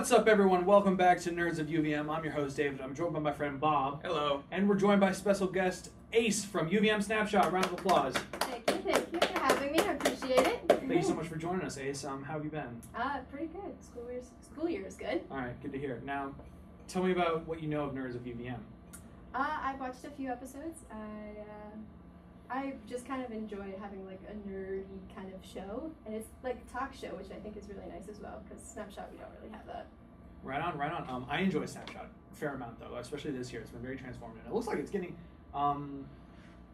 What's up, everyone? Welcome back to Nerds of UVM. I'm your host, David. I'm joined by my friend Bob. Hello. And we're joined by special guest Ace from UVM Snapshot. Round of applause. Thank you for having me. I appreciate it. Thank you so much for joining us, Ace. How have you been? Pretty good. School year is good. All right, good to hear. Now, tell me about what you know of Nerds of UVM. I've watched a few episodes. I just kind of enjoy having like a nerdy kind of show, and it's like a talk show, which I think is really nice as well. Because Snapshot, we don't really have that. Right on. I enjoy Snapshot a fair amount, though, especially this year. It's been very transformative. It looks like it's getting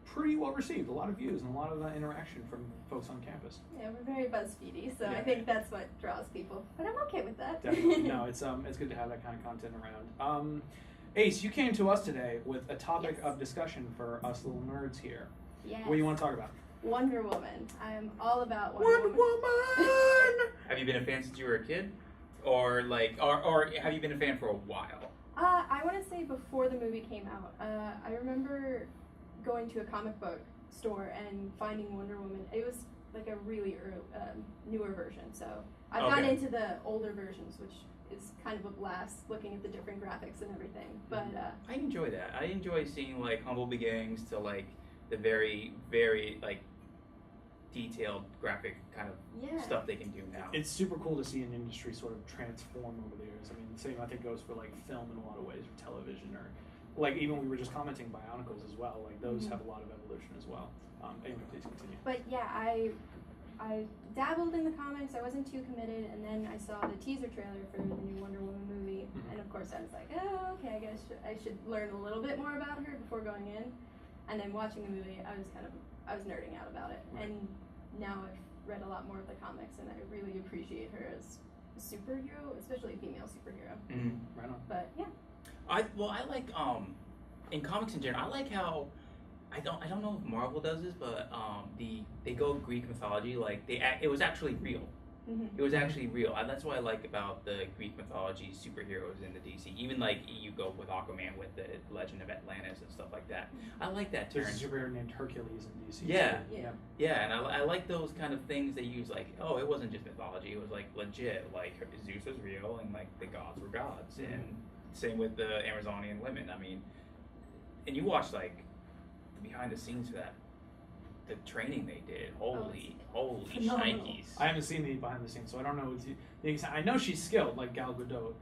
pretty well received. A lot of views and a lot of interaction from folks on campus. Yeah, we're very BuzzFeedy, so Yeah. I think that's what draws people. But I'm okay with that. Definitely. No, it's good to have that kind of content around. Ace, you came to us today with a topic Yes. of discussion for us little nerds here. Yes. What do you want to talk about? Wonder Woman. I'm all about Wonder Woman! Have you been a fan since you were a kid? Or have you been a fan for a while? I want to say before the movie came out. I remember going to a comic book store and finding Wonder Woman. It was like a really newer version, so I've gone into the older versions, which is kind of a blast looking at the different graphics and everything. But I enjoy that. I enjoy seeing like humble beginnings to like the very, very like detailed graphic kind of stuff they can do now. It's super cool to see an industry sort of transform over the years. I mean, the same I think goes for like film in a lot of ways, or television, or like even we were just commenting Bionicles as well. Like those have a lot of evolution as well. Anyway, please continue. But yeah, I dabbled in the comics. I wasn't too committed, and then I saw the teaser trailer for the new Wonder Woman movie, and of course I was like, oh, okay, I guess I should learn a little bit more about her before going in. And then watching the movie, I was nerding out about it, and now I've read a lot more of the comics, and I really appreciate her as a superhero, especially a female superhero. Right on. But yeah. I like in comics in general. I like how I don't know if Marvel does this, but they go Greek mythology like it was actually real. It was actually real. That's what I like about the Greek mythology superheroes in the DC. Even like you go with Aquaman with the Legend of Atlantis and stuff like that. I like that turn. There's a superhero named Hercules in DC. Yeah. Yeah. And I like those kind of things they use. Like, oh, it wasn't just mythology. It was like legit. Like Zeus was real, and like the gods were gods. And same with the Amazonian women. I mean, and you watch like the behind the scenes for that. The training they did, holy shnikes! I haven't seen the behind the scenes, so I don't know the extent. I know she's skilled, like Gal Gadot.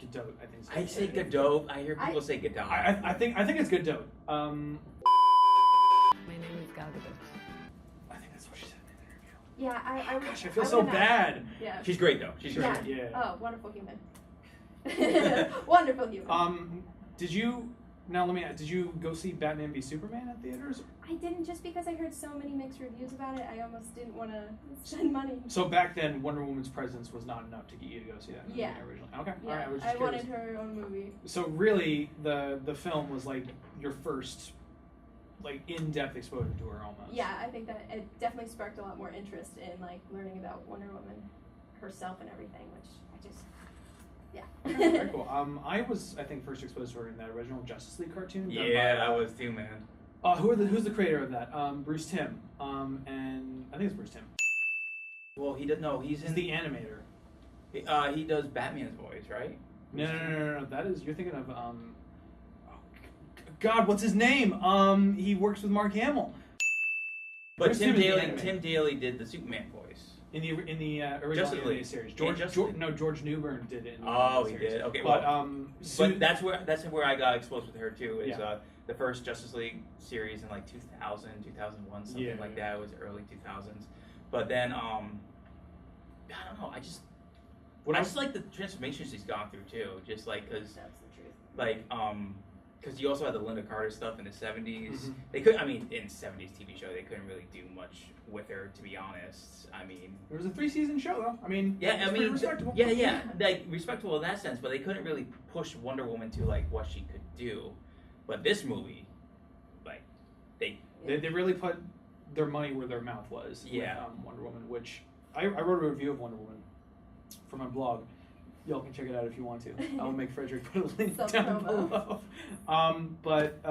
Gadot, I think. I say Gadot. I hear people say Gadot. I think it's Gadot. My name is Gal Gadot. I think that's what she said in the interview. Yeah, Gosh, I feel so bad. Yeah. She's great though. She's great. Yeah. Oh, wonderful human. Wonderful human. Did you go see Batman v Superman at theaters? I didn't, just because I heard so many mixed reviews about it. I almost didn't want to spend money. So back then, Wonder Woman's presence was not enough to get you to go see that movie originally. Okay, Yeah, all right. I was just I curious. wanted her own movie. So really, the film was like your first, like in-depth exposure to her almost. Yeah, I think that it definitely sparked a lot more interest in like learning about Wonder Woman herself and everything, which I just. Yeah. Very cool. I was, I think, first exposed to her in that original Justice League cartoon. Yeah, I was too, man. Who's the creator of that? Bruce Timm. And I think it's Bruce Timm. Well, he does. No, he's He's the animator. He does Batman's voice, right? No. That is, you're thinking of God, what's his name? He works with Mark Hamill. But Bruce Tim Timm is the animator. Tim Daly did the Superman voice. In the original Justice animated League. series. George Newbern did it. In the Oh, animated he series. did. Okay, But but that's where I got exposed with her too. Is Yeah. The first Justice League series in like 2000, 2001, something like that. It was early 2000s. But then I don't know. I just like the transformations she's gone through too. Just like because That's the truth. like because you also had the Linda Carter stuff in the 70s. Mhm. They could, I mean, in 70s TV show, they couldn't really do much with her, to be honest. I mean, There was a 3-season show though. I mean, yeah, it's I pretty mean, respectable. yeah, like respectable in that sense, but they couldn't really push Wonder Woman to like what she could do. But this movie, like, they They really put their money where their mouth was. Yeah. With, Wonder Woman, which I wrote a review of Wonder Woman for my blog. Y'all can check it out if you want to. I'll make Frederick put a link down Self-promo. below. But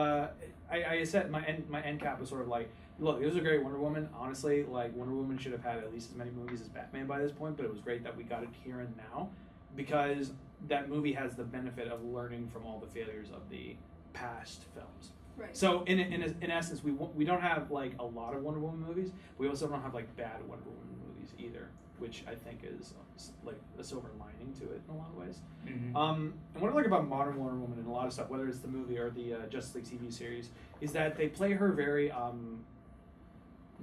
I said my end cap was sort of like, look, it was a great Wonder Woman. Honestly, like Wonder Woman should have had at least as many movies as Batman by this point. But it was great that we got it here and now. because that movie has the benefit of learning from all the failures of the past films. Right. So in essence, we don't have like a lot of Wonder Woman movies. We also don't have like bad Wonder Woman movies either, which I think is like a silver lining to it in a lot of ways. Mm-hmm. And what I like about modern Wonder Woman and a lot of stuff, whether it's the movie or the Justice League TV series, is that they play her very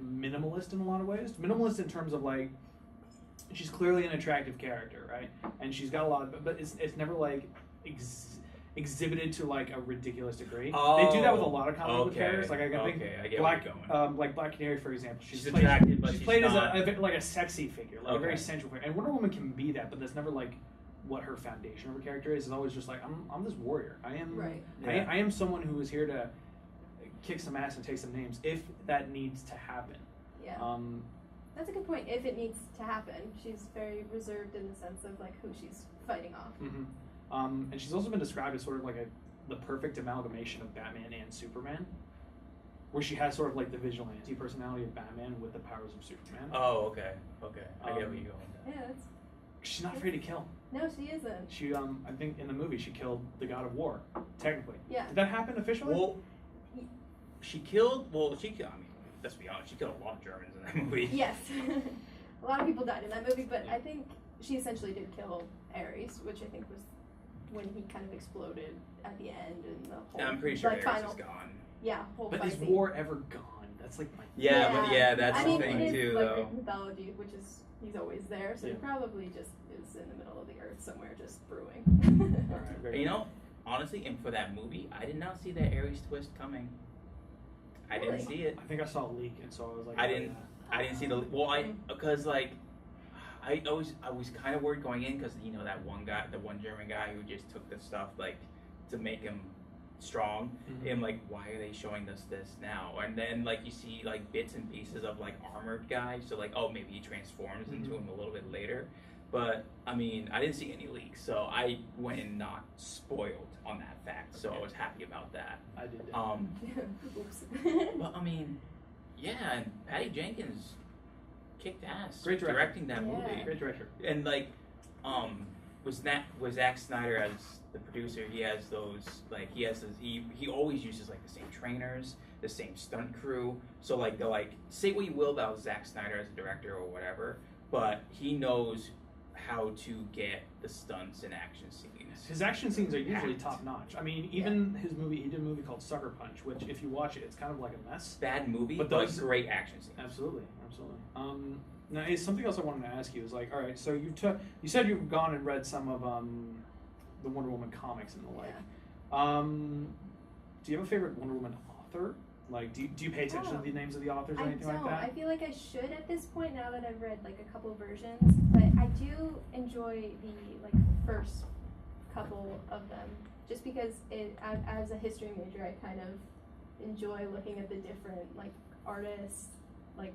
minimalist in a lot of ways. Minimalist in terms of like, she's clearly an attractive character, right? And she's got a lot of, but it's never like exhibited to like a ridiculous degree. They do that with a lot of comic book characters. Like I think I get Black, where you're going. like Black Canary, for example. She's attractive, but she's she's played not... as like a sexy figure, like a very Okay. sensual figure. And Wonder Woman can be that, but that's never like what her foundation of her character is. It's always just like I'm this warrior. I am Right. Yeah. I am someone who is here to kick some ass and take some names if that needs to happen. Yeah. That's a good point. If it needs to happen, she's very reserved in the sense of like who she's fighting off. Mm-hmm. And she's also been described as sort of like the perfect amalgamation of Batman and Superman, where she has sort of like the vigilante personality of Batman with the powers of Superman. Oh, okay. I get where you're going with that. Yeah, that's. She's not afraid to kill. No, she isn't. She, I think in the movie she killed the God of War, technically. Yeah. Did that happen officially? Well, she killed. I mean, let's be honest. She killed a lot of Germans in that movie. Yes. A lot of people died in that movie, but I think she essentially did kill Ares, which I think was when he kind of exploded at the end and the whole. I'm pretty sure like, Ares final, is gone. Yeah, whole but fight is scene. war ever gone? That's like my. Yeah, that's I mean, the thing it is too, like though. Greek mythology, which is he's always there, so he Yeah. probably just is in the middle of the earth somewhere, just brewing. All right, very And you good. know, honestly, and for that movie, I did not see that Ares twist coming. I didn't Really? see it. I think I saw a leak, and so I was like, I oh, didn't. yeah. I didn't see the because like I was kind of worried going in because you know that one guy, the one German guy who just took the stuff like to make him strong. Mhm. And like, why are they showing us this now? And then like you see like bits and pieces of like armored guys. So like, oh, maybe he transforms into him a little bit later. But I mean, I didn't see any leaks, so I went in not spoiled on that fact. So I was happy about that. I did. Oops. But I mean, yeah, and Patty Jenkins kicked ass. Great director. Directing that Yeah. movie. Great director. And like, was Zack Snyder as the producer? He has those he always uses like the same trainers, the same stunt crew. So like say what you will about Zack Snyder as a director or whatever, but he knows how to get the stunts and action scenes. His action scenes are usually packed. top notch. I mean, even his movie, he did a movie called Sucker Punch, which if you watch it, it's kind of like a mess. Bad movie, But but those- great action scenes. Absolutely. Now, it's something else I wanted to ask you is like, all right, so you said you've gone and read some of the Wonder Woman comics and the like. Do you have a favorite Wonder Woman author? Like, do you pay attention to the names of the authors or I anything don't. like that? I feel like I should at this point now that I've read like a couple versions, but I do enjoy the like first couple of them, just because as a history major, I kind of enjoy looking at the different like artists, like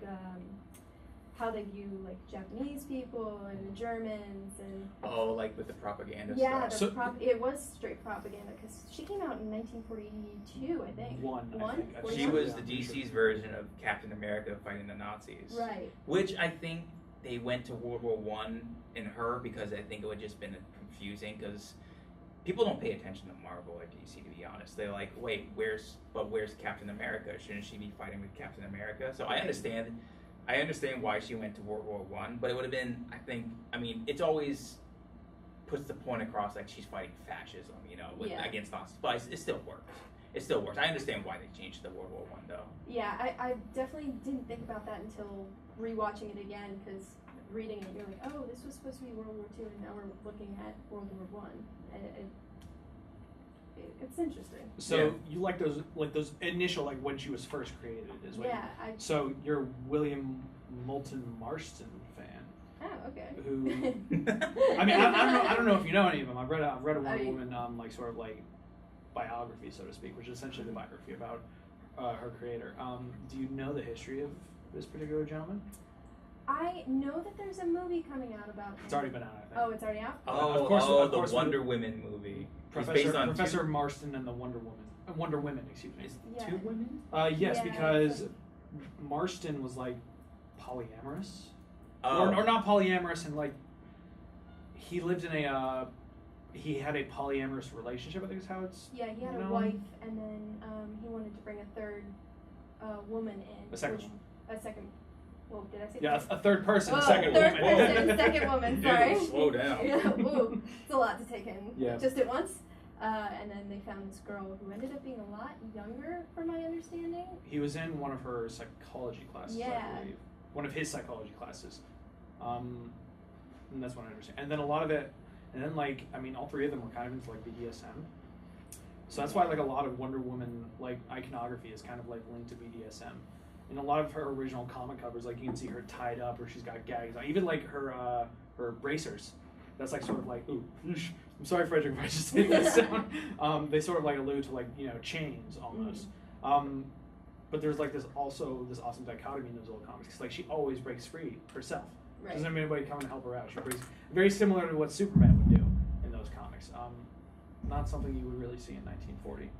how they view like Japanese people and the Germans and Oh, like with the propaganda yeah, stuff. So- it was straight propaganda because she came out in 1942, I think. One, I One? think. I She think, was yeah, the I'm DC's sure. version of Captain America fighting the Nazis. Right. Which I think they went to World War One in her because I think it would have just been confusing because people don't pay attention to Marvel or DC, to be honest. They're like, wait, where's Captain America? Shouldn't she be fighting with Captain America? So I understand why she went to World War One, but it would have been, I mean, it's always puts the point across like she's fighting fascism, you know, against Nazis, but it still works. It still works. I understand why they changed the World War One though. Yeah, I definitely didn't think about that until rewatching it again, because reading it, you're like, oh, this was supposed to be World War II, and now we're looking at World War One, and it's interesting. So Yeah. you like those initial like when she was first created is what Yeah, So you're William Moulton Marston fan. Oh, okay. Who? I mean, I don't know if you know any of them. I've read a Wonder I- Woman like sort of like biography, so to speak, which is essentially the biography about her creator. Do you know the history of this particular gentleman? I know that there's a movie coming out about him. It's already been out, I think. Oh, it's already out? Of course, the Wonder Women movie. It's Professor based on Professor Marston and the Wonder Women, excuse me. Is Yeah. two women? Yes, Yeah, because it's Marston was like polyamorous, Oh. or not polyamorous, and like he lived in he had a polyamorous relationship, I think is how it's Yeah, he had a known. wife, and then he wanted to bring a third woman in. A second which- A second. Whoa, did I say? Yeah, third? a third person, Whoa, second third woman. person, second woman. Dude, Sorry. slow down. Yeah, ooh, it's a lot to take in. Yeah. Just at once. And then they found this girl who ended up being a lot younger, from my understanding. He was in one of her psychology classes, Yeah. I believe. One of his psychology classes. And that's what I understand. And then a lot of it, and then like, I mean, all three of them were kind of into like BDSM. So that's why like a lot of Wonder Woman like iconography is kind of like linked to BDSM. In a lot of her original comic covers, like you can see her tied up or she's got gags on. Even like her bracers. That's like sort of like, ooh, I'm sorry, Frederick, if I just made that sound. They sort of like allude to like, you know, chains almost. But there's like this awesome dichotomy in those old comics. Cause like she always breaks free herself. Right. Doesn't have anybody come and help her out. She breaks, very similar to what Superman would do in those comics. Not something you would really see in 1940.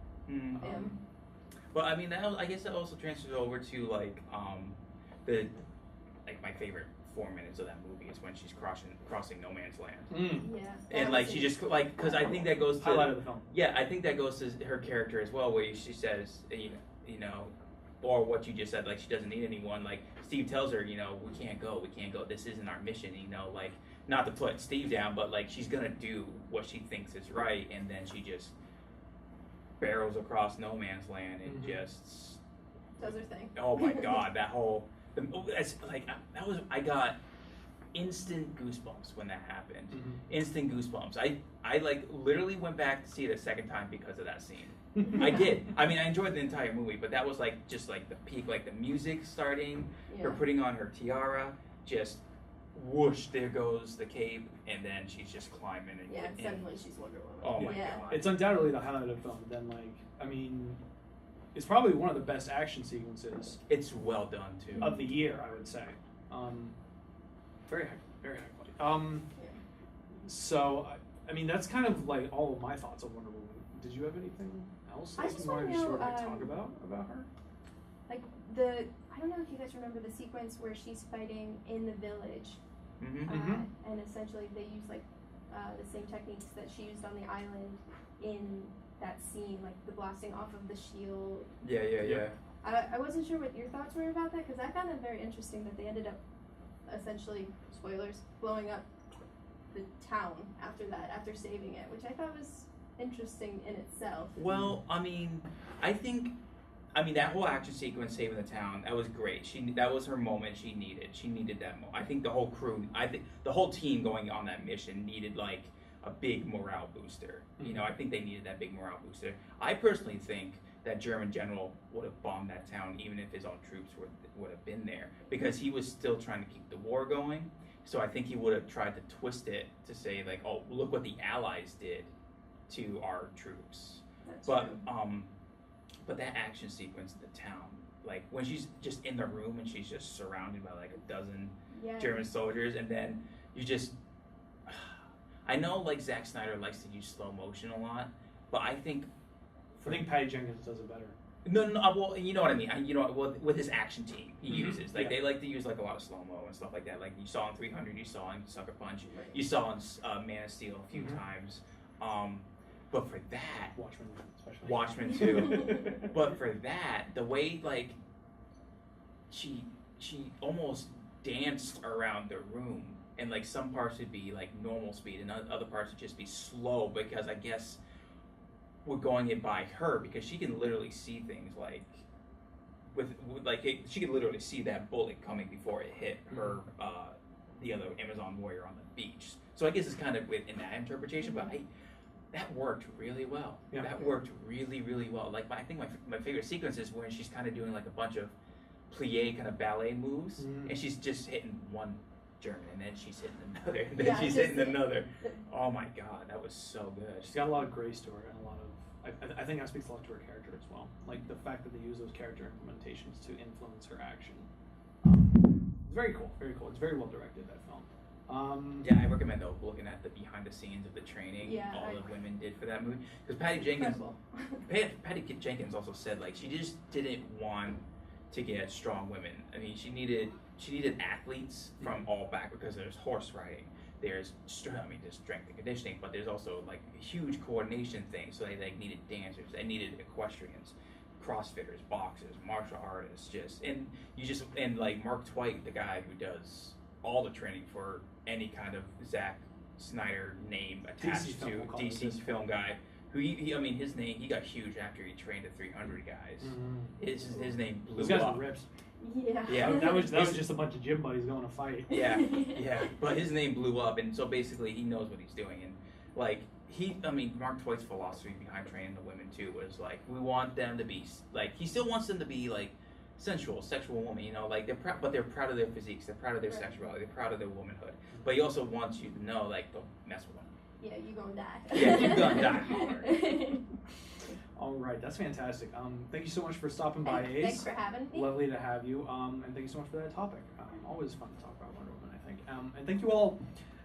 Well, I mean, I guess that also transfers over to like the my favorite 4 minutes of that movie is when she's crossing no man's land. Yeah. And that like was she a- just like because I think that goes to Highlight of the film. Yeah, I think that goes to her character as well, where she says you know, or what you just said, like she doesn't need anyone. Like Steve tells her, you know, we can't go. This isn't our mission. You know, like not to put Steve down, but like she's gonna do what she thinks is right, and then she just barrels across no man's land and just does her thing. oh my god, that whole it's like that was I got instant goosebumps when that happened. Instant goosebumps. I like literally went back to see it a second time because of that scene. I did. I mean, I enjoyed the entire movie, but that was like just like the peak, like the music starting, her putting on her tiara, just whoosh, there goes the cape, and then she's just climbing. And, Yeah, and suddenly she's Wonder Woman. oh my Yeah. god, It's undoubtedly the highlight of the film. Then like, I mean, it's probably one of the best action sequences it's well done too. of the year, I would say. Very high quality. So, I mean, that's kind of like all of my thoughts on Wonder Woman. Did you have anything else I that just you wanted wanna to sort of know, like, talk about her? Like I don't know if you guys remember the sequence where she's fighting in the village, and essentially they use like the same techniques that she used on the island in that scene, like the blasting off of the shield. Yeah. I wasn't sure what your thoughts were about that, because I found it very interesting that they ended up essentially, spoilers, blowing up the town after saving it, which I thought was interesting in itself. Well, I mean, that whole action sequence saving the town, that was great. That was her moment she needed. She needed that moment. I think the whole crew, the whole team going on that mission needed like a big morale booster. You know, I think they needed that big morale booster. I personally think that German general would have bombed that town even if his own troops would have been there, because he was still trying to keep the war going. So I think he would have tried to twist it to say like, oh, look what the Allies did to our troops. That's But true. but that action sequence in the town, like when she's just in the room and she's just surrounded by like a dozen Yeah. German soldiers, and then you just I know like Zack Snyder likes to use slow motion a lot, but I think Patty Jenkins does it better. no, well, you know what I mean. With his action team, he uses like they like to use like a lot of slow mo and stuff like that. Like you saw in 300, you saw in Sucker Punch, Right. you saw in Man of Steel a few times. But for that, Watchmen, especially. Watchmen too. But for that, the way like she almost danced around the room, and like some parts would be like normal speed, and other parts would just be slow, because I guess we're going it by her, because she can literally see things like she could literally see that bullet coming before it hit her the other Amazon warrior on the beach. So I guess it's kind of in that interpretation, but that worked really well. Yeah. That worked really, really well. Like I think my favorite sequence is when she's kind of doing like a bunch of plie kind of ballet moves, and she's just hitting one German, and then she's hitting another, and then she's hitting another. Oh my god, that was so good. She's got a lot of grace to her and a lot of. I think that speaks a lot to her character as well. Like the fact that they use those character implementations to influence her action. It's very cool. Very cool. It's very well directed, that film. Yeah, I recommend though looking at the behind the scenes of the training all the women did for that movie, because Patty Jenkins also said like she just didn't want to get strong women. I mean, she needed athletes from all back, because there's horse riding, there's there's strength and conditioning, but there's also like a huge coordination thing. So they like needed dancers, they needed equestrians, CrossFitters, boxers, martial artists, and like Mark Twight, the guy who does all the training for any kind of Zack Snyder name attached to DC film guy. Who I mean, his name, he got huge after he trained the 300 guys. Mm-hmm. His name blew Those guys up. were rips. Yeah. That was just a bunch of gym buddies going to fight. Yeah, but his name blew up, and so basically he knows what he's doing, and like Mark Twait's philosophy behind training the women too was like, we want them to be like, he still wants them to be like sexual women, you know, like they're proud of their physiques, they're proud of their sexuality, they're proud of their womanhood, but he also wants you to know, like, don't mess with them. Yeah, you gonna die. Yeah, you gonna die hard. All right, that's fantastic. Thank you so much for stopping by, Ace. Thanks for having me. Lovely to have you. And thank you so much for that topic. Always fun to talk about Wonder Woman, I think. And thank you all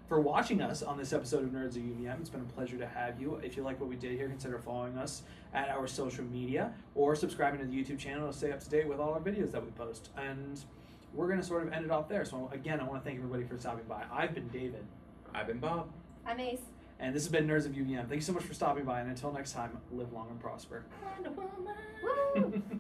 for watching us on this episode of Nerds of UVM. It's been a pleasure to have you. If you like what we did here, consider following us at our social media or subscribing to the YouTube channel to stay up to date with all our videos that we post. And we're going to sort of end it off there. So again, I want to thank everybody for stopping by. I've been David. I've been Bob. I'm Ace. And this has been Nerds of UVM. Thank you so much for stopping by, and until next time, live long and prosper. Wonder Woman. Woo!